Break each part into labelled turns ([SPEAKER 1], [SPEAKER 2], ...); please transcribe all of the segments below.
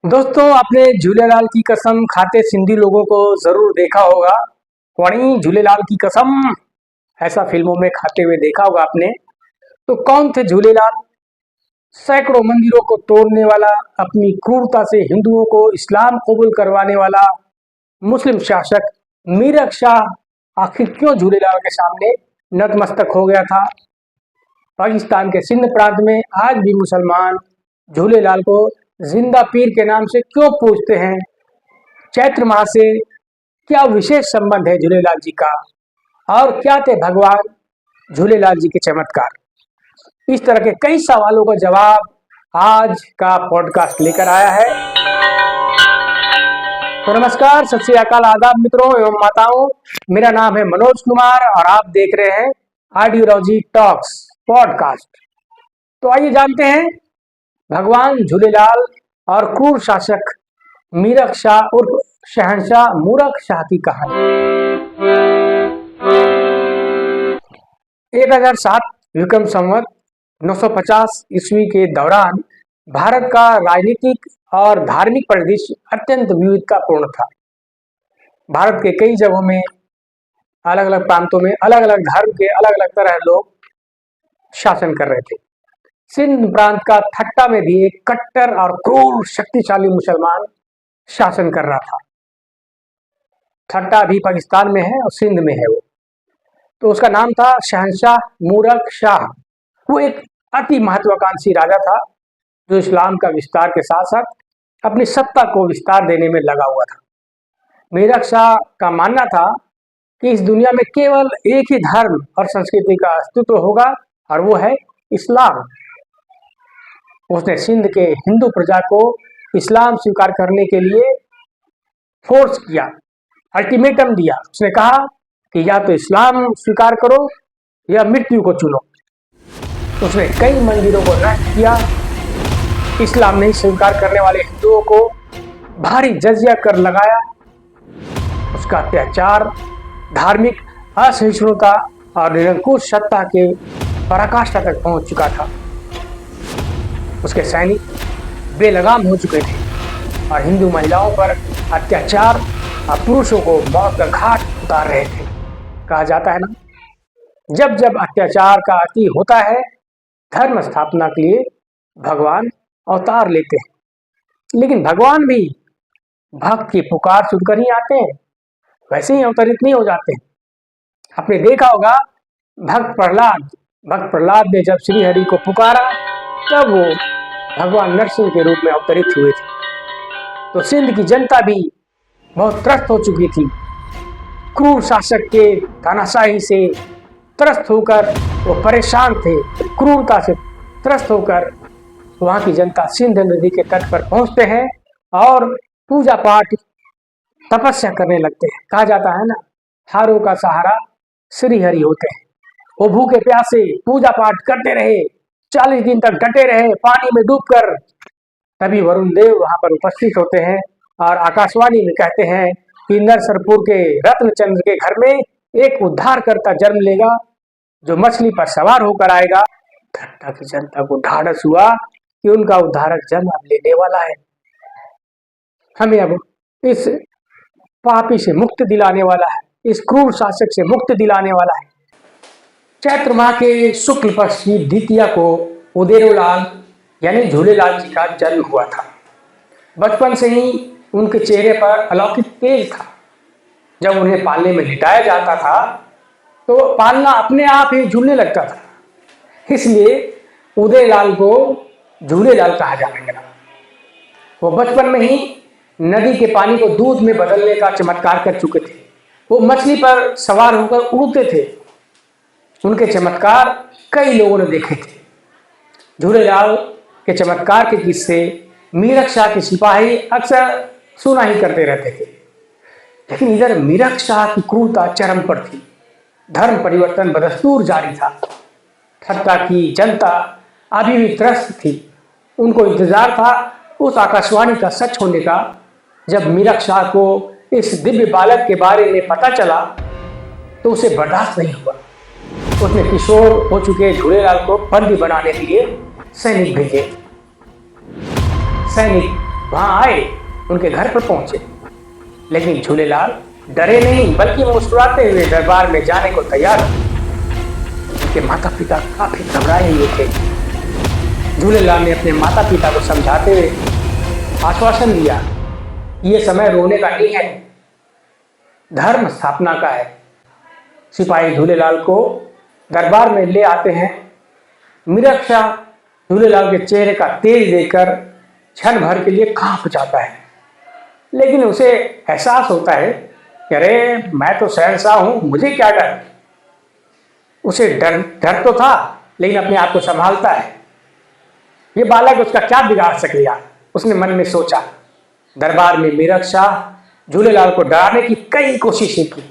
[SPEAKER 1] दोस्तों, आपने झूलेलाल की कसम खाते सिंधी लोगों को जरूर देखा होगा। वहीं झूलेलाल की कसम ऐसा फिल्मों में खाते हुए देखा होगा आपने। तो कौन थे झूलेलाल? सैकड़ों मंदिरों को तोड़ने वाला, अपनी क्रूरता से हिंदुओं को इस्लाम कबूल करवाने वाला मुस्लिम शासक मीरक शाह आखिर क्यों झूलेलाल के सामने नतमस्तक हो गया था? पाकिस्तान के सिंध प्रांत में आज भी मुसलमान झूलेलाल को जिंदा पीर के नाम से क्यों पूछते हैं? चैत्र माह से क्या विशेष संबंध है झूलेलाल जी का? और क्या थे भगवान झूलेलाल जी के चमत्कार? इस तरह के कई सवालों का जवाब आज का पॉडकास्ट लेकर आया है। तो नमस्कार, सत श्री अकाल, आदाब मित्रों एवं माताओं। मेरा नाम है मनोज कुमार और आप देख रहे हैं आइडियोलॉजी टॉक्स पॉडकास्ट। तो आइए जानते हैं भगवान झूलेलाल और क्रूर शासक मीरक शाह उर्फ शहंशाह मूरख शाह की कहानी। 1007 विक्रम संवत 950 ईस्वी के दौरान भारत का राजनीतिक और धार्मिक परिदृश्य अत्यंत विविधतापूर्ण था। भारत के कई जगहों में, अलग अलग प्रांतों में अलग अलग धर्म के अलग अलग तरह लोग शासन कर रहे थे। सिंध प्रांत का ठट्टा में भी एक कट्टर और क्रूर शक्तिशाली मुसलमान शासन कर रहा था। ठट्टा भी पाकिस्तान में है और सिंध में है वो। तो उसका नाम था शहंशाह मूरख शाह। वो एक अति महत्वाकांक्षी राजा था जो इस्लाम का विस्तार के साथ साथ अपनी सत्ता को विस्तार देने में लगा हुआ था। मीरक शाह का मानना था कि इस दुनिया में केवल एक ही धर्म और संस्कृति का अस्तित्व होगा और वो है इस्लाम। उसने सिंध के हिंदू प्रजा को इस्लाम स्वीकार करने के लिए फोर्स किया, अल्टीमेटम दिया। उसने कहा कि या तो इस्लाम स्वीकार करो या मृत्यु को चुनो। उसने कई मंदिरों को नष्ट किया। इस्लाम नहीं स्वीकार करने वाले हिंदुओं को भारी जजिया कर लगाया। उसका अत्याचार, धार्मिक असहिष्णुता और निरंकुश सत्ता के पराकाष्ठा तक पहुंच चुका था। उसके सैनिक बेलगाम हो चुके थे और हिंदू महिलाओं पर अत्याचार और पुरुषों को मौत का घाट उतार रहे थे। कहा जाता है ना, जब जब अत्याचार का अति होता है, धर्म स्थापना के लिए भगवान अवतार लेते हैं। लेकिन भगवान भी भक्त की पुकार सुनकर ही आते हैं, वैसे ही अवतरित नहीं हो जाते। आपने देखा होगा भक्त प्रहलाद ने जब श्री हरि को पुकारा तब वो भगवान नरसिंह के रूप में अवतरित हुए थे। तो सिंध की जनता भी बहुत त्रस्त हो चुकी थी। क्रूर शासक के तानाशाही से त्रस्त होकर वो परेशान थे। क्रूरता से त्रस्त होकर वहाँ की जनता सिंध नदी के तट पर पहुँचते हैं और पूजा पाठ, तपस्या करने लगते हैं। कहा जाता है ना, हारों का सहारा श्री हरि होते हैं। वो भूखे प्यासे पूजा पाठ करते रहे, 40 दिन तक डटे रहे पानी में डूबकर। तभी वरुण देव वहां पर उपस्थित होते हैं और आकाशवाणी में कहते हैं कि नरसरपुर के रत्नचंद्र के घर में एक उद्धारकर्ता जन्म लेगा जो मछली पर सवार होकर आएगा। ठट्टा की जनता को ढाढ़स हुआ कि उनका उद्धारक जन्म अब लेने वाला है। हमें अब इस पापी से मुक्ति दिलाने वाला है, इस क्रूर शासक से मुक्ति दिलाने वाला है। चैत्र माह के शुक्ल पक्ष की द्वितीया को उदेरोलाल यानी झूलेलाल जी का जन्म हुआ था। बचपन से ही उनके चेहरे पर अलौकिक तेज था। जब उन्हें पालने में लिटाया जाता था तो पालना अपने आप ही झूलने लगता था, इसलिए उदयलाल को झूलेलाल कहा जाने लगा। वो बचपन में ही नदी के पानी को दूध में बदलने का चमत्कार कर चुके थे। वो मछली पर सवार होकर उड़ते थे। उनके चमत्कार कई लोगों ने देखे थे। झूलेलाल के चमत्कार के किस्से मीरक शाह के सिपाही अक्सर सुना ही करते रहते थे। लेकिन इधर मीरक शाह की क्रूरता चरम पर थी। धर्म परिवर्तन बदस्तूर जारी था। ठट्टा की जनता अभी भी त्रस्त थी। उनको इंतजार था उस आकाशवाणी का सच होने का। जब मीरक शाह को इस दिव्य बालक के बारे में पता चला तो उसे बर्दाश्त नहीं हुआ। उसने किशोर हो चुके झूलेलाल को बंदी बनाने के लिए सैनिक भेजे। सैनिक वहां आए, उनके घर पर पहुंचे, लेकिन झूलेलाल डरे नहीं बल्कि मुस्कुराते हुए दरबार में जाने को तैयार थे। उनके माता पिता काफी घबराए हुए थे। झूलेलाल ने अपने माता पिता को समझाते हुए आश्वासन दिया, ये समय रोने का नहीं है, धर्म स्थापना का है। सिपाही झूलेलाल को दरबार में ले आते हैं। मीरक शाह झूलेलाल के चेहरे का तेज देखकर क्षण भर के लिए कांप जाता है, लेकिन उसे एहसास होता है कि अरे मैं तो शहंशाह हूं, मुझे क्या डर। उसे डर तो था, लेकिन अपने आप को संभालता है। ये बालक उसका क्या बिगाड़ सकेगा, उसने मन में सोचा। दरबार में मीरक शाह झूलेलाल को डराने की कई कोशिशें की,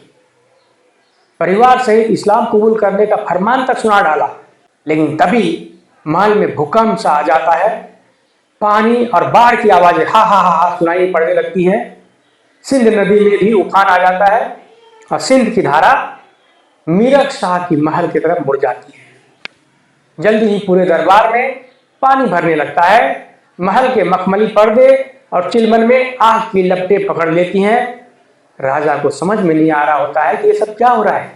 [SPEAKER 1] परिवार सहित इस्लाम कबूल करने का फरमान तक सुना डाला, लेकिन तभी महल में भूकंप सा आ जाता है। पानी और बाढ़ की आवाजें हा हा हा सुनाई पड़ने लगती है। सिंध नदी में भी उफान आ जाता है और सिंध की धारा मीरक शाह की महल की तरफ मुड़ जाती है। जल्दी ही पूरे दरबार में पानी भरने लगता है। महल के मखमली पर्दे और चिलमन में आग की लपटें पकड़ लेती हैं। राजा को समझ में नहीं आ रहा होता है कि ये सब क्या हो रहा है।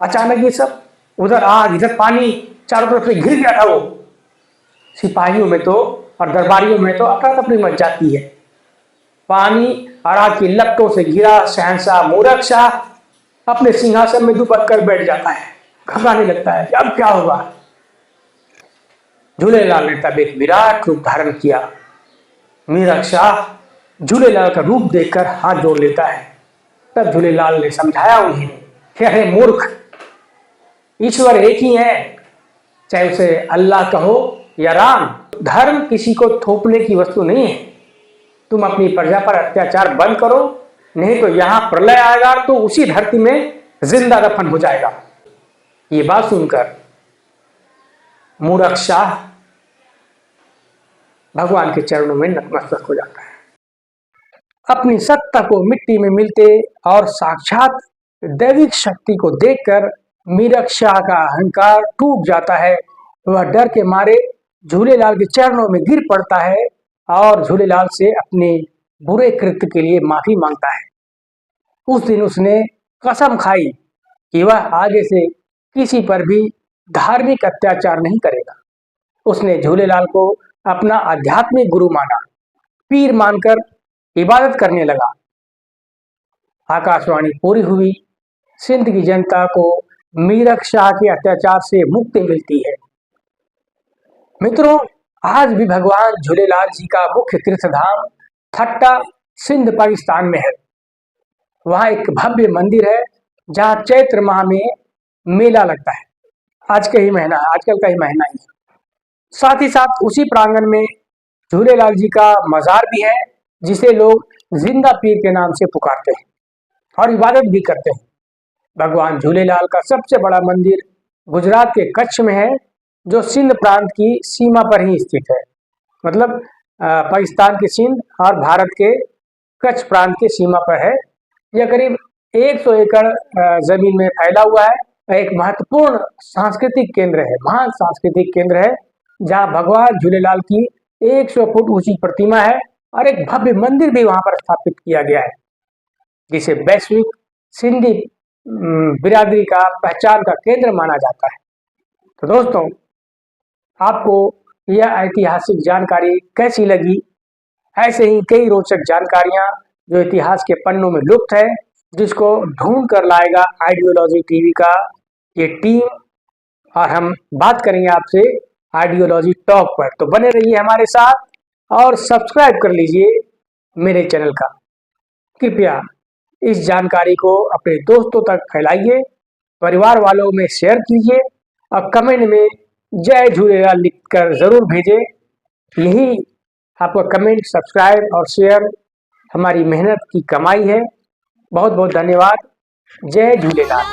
[SPEAKER 1] अचानक ये सब, उधर आग इधर पानी, चारों तरफ से घिर गया था वो। सिपाहियों में तो और दरबारियों में तो अफरा तफरी मच जाती है। पानी और आग की लपटों से घिरा शहंशाह मीरक शाह अपने सिंहासन में दुबक कर बैठ जाता है। घबराने लगता है कि अब क्या होगा। झूलेलाल ने तब एक विराट रूप धारण किया। मीरक शाह झूलेलाल का रूप देखकर हाथ जोड़ लेता है। तब झूलेलाल ने समझाया उन्हें कि अरे मूर्ख, ईश्वर एक ही है, चाहे उसे अल्लाह कहो या राम। धर्म किसी को थोपने की वस्तु नहीं है। तुम अपनी प्रजा पर अत्याचार बंद करो, नहीं तो यहां प्रलय आएगा तो उसी धरती में जिंदा दफन हो जाएगा। ये बात सुनकर मीरक शाह भगवान के चरणों में नतमस्तक हो जाता है। अपनी सत्ता को मिट्टी में मिलते और साक्षात दैविक शक्ति को देखकर मीरक शाह का अहंकार टूट जाता है। वह डर के मारे झूलेलाल के चरणों में गिर पड़ता है और झूलेलाल से अपने बुरे कृत्य के लिए माफी मांगता है। उस दिन उसने कसम खाई कि वह आगे से किसी पर भी धार्मिक अत्याचार नहीं करेगा। उसने झूलेलाल को अपना आध्यात्मिक गुरु माना, पीर मानकर इबादत करने लगा। आकाशवाणी पूरी हुई। सिंध की जनता को मीरक शाह के अत्याचार से मुक्ति मिलती है। मित्रों, आज भी भगवान झूलेलाल जी का मुख्य तीर्थ धाम थट्टा सिंध पाकिस्तान में है। वहां एक भव्य मंदिर है जहां चैत्र माह में मेला लगता है। आजकल का ही महीना ही। साथ ही साथ उसी प्रांगण में झूलेलाल जी का मजार भी है, जिसे लोग जिंदा पीर के नाम से पुकारते हैं और इबादत भी करते हैं। भगवान झूलेलाल का सबसे बड़ा मंदिर गुजरात के कच्छ में है, जो सिंध प्रांत की सीमा पर ही स्थित है। मतलब पाकिस्तान के सिंध और भारत के कच्छ प्रांत की सीमा पर है। यह करीब 100 एकड़ जमीन में फैला हुआ है। एक महत्वपूर्ण सांस्कृतिक केंद्र है, महान सांस्कृतिक केंद्र है, जहां भगवान झूलेलाल की 100 फुट ऊंची प्रतिमा है और एक भव्य मंदिर भी वहां पर स्थापित किया गया है, जिसे वैश्विक सिंधी बिरादरी का पहचान का केंद्र माना जाता है। तो दोस्तों, आपको यह ऐतिहासिक जानकारी कैसी लगी? ऐसे ही कई रोचक जानकारियां जो इतिहास के पन्नों में लुप्त है, जिसको ढूंढ कर लाएगा आइडियोलॉजी टीवी का ये टीम, और हम बात करेंगे आपसे आइडियोलॉजी टॉक पर। तो बने रहिए हमारे साथ और सब्सक्राइब कर लीजिए मेरे चैनल का। कृपया इस जानकारी को अपने दोस्तों तक फैलाइए, परिवार वालों में शेयर कीजिए और कमेंट में जय झूलेलाल लिखकर जरूर भेजें। यही आपका कमेंट, सब्सक्राइब और शेयर हमारी मेहनत की कमाई है। बहुत बहुत धन्यवाद। जय झूलेलाल।